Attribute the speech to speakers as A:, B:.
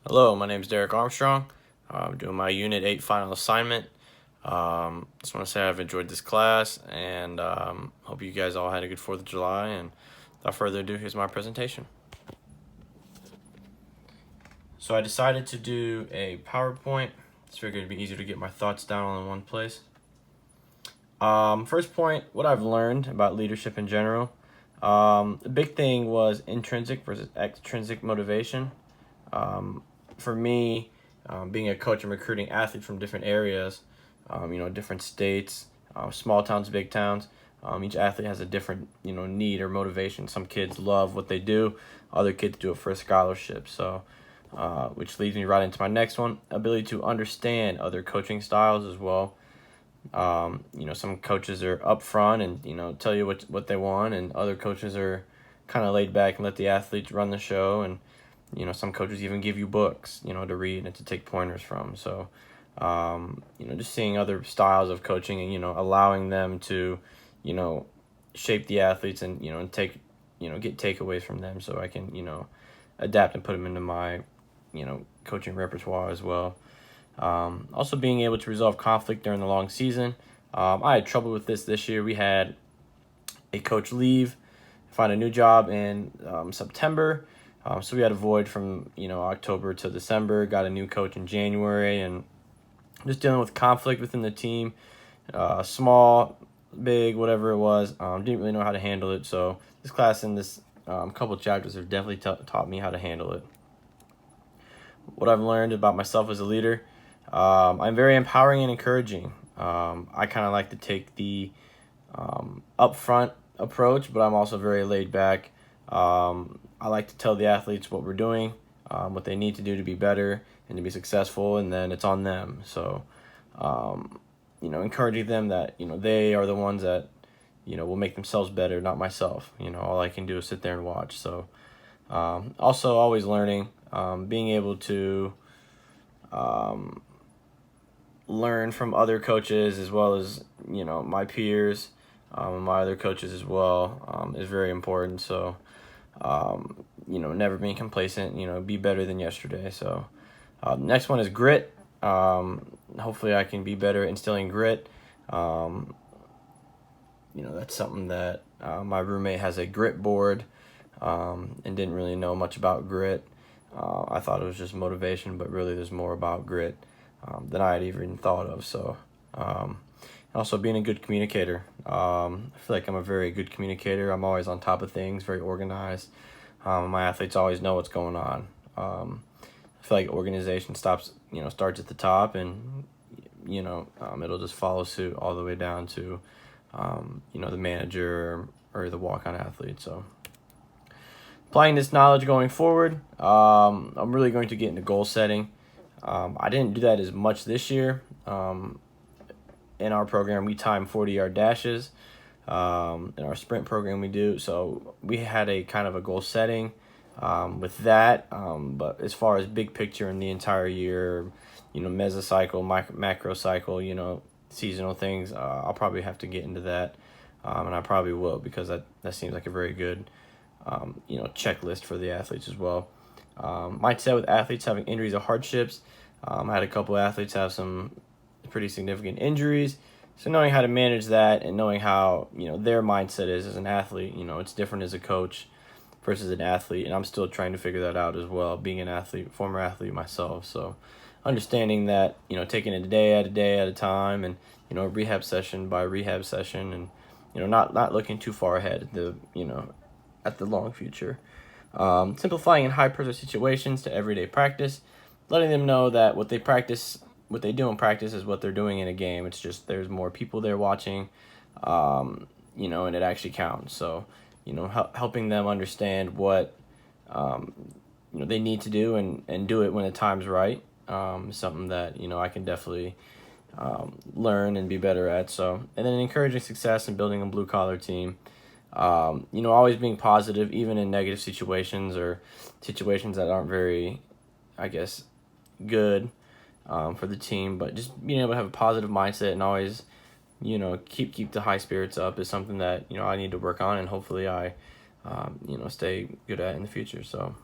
A: Hello, my name is Derek Armstrong. I'm doing my Unit 8 final assignment. Just want to say I've enjoyed this class and hope you guys all had a good 4th of July. And without further ado, here's my presentation. So I decided to do a PowerPoint. Just figured it'd be easier to get my thoughts down all in one place. First point, what I've learned about leadership in general. The big thing was intrinsic versus extrinsic motivation. For me, being a coach and recruiting athletes from different areas, different states, small towns, big towns, each athlete has a different, need or motivation. Some kids love what they do, other kids do it for a scholarship. So, which leads me right into my next one, ability to understand other coaching styles as well. Some coaches are upfront and, tell you what they want, and other coaches are kind of laid back and let the athletes run the show. And some coaches even give you books, to read and to take pointers from. So, just seeing other styles of coaching and, allowing them to, shape the athletes and take, get takeaways from them so I can, adapt and put them into my, coaching repertoire as well. Also being able to resolve conflict during the long season. I had trouble with this year. We had a coach leave, find a new job in September. So we had a void from, October to December, got a new coach in January, and just dealing with conflict within the team, small, big, whatever it was. Didn't really know how to handle it. So this class and this couple chapters have definitely taught me how to handle it. What I've learned about myself as a leader, I'm very empowering and encouraging. I kind of like to take the upfront approach, but I'm also very laid back. I like to tell the athletes what we're doing, what they need to do to be better and to be successful, and then it's on them. So, encouraging them that, they are the ones that, will make themselves better, not myself. All I can do is sit there and watch. So, also always learning, being able to learn from other coaches as well as, my peers, and my other coaches as well, is very important. So, never being complacent, be better than yesterday. So, next one is grit. Hopefully I can be better at instilling grit. That's something that my roommate has a grit board, and didn't really know much about grit. I thought it was just motivation, but really there's more about grit than I had even thought of. So, also being a good communicator. I feel like I'm a very good communicator. I'm always on top of things, very organized. My athletes always know what's going on. I feel like organization starts at the top, and it'll just follow suit all the way down to the manager or the walk-on athlete. So applying this knowledge going forward, I'm really going to get into goal setting. I didn't do that as much this year. In our program, we time 40-yard dashes. In our sprint program, we do. So we had a kind of a goal setting with that. But as far as big picture in the entire year, mesocycle, macro cycle, seasonal things, I'll probably have to get into that. And I probably will, because that seems like a very good, checklist for the athletes as well. Mindset with athletes having injuries or hardships. I had a couple athletes have some pretty significant injuries. So knowing how to manage that and knowing how, their mindset is as an athlete, it's different as a coach versus an athlete. And I'm still trying to figure that out as well, being an athlete, former athlete myself. So understanding that, taking it a day at a time, and, rehab session by rehab session, and, not looking too far ahead at the long future. Simplifying in high pressure situations to everyday practice, letting them know that what they do in practice is what they're doing in a game. It's just there's more people there watching, and it actually counts. So, helping them understand what, they need to do and do it when the time's right. Something that, I can definitely learn and be better at. So, and then encouraging success and building a blue collar team. Always being positive, even in negative situations or situations that aren't very, I guess, good for the team, but just being able to have a positive mindset and always, keep the high spirits up is something that, I need to work on, and hopefully I, stay good at in the future. So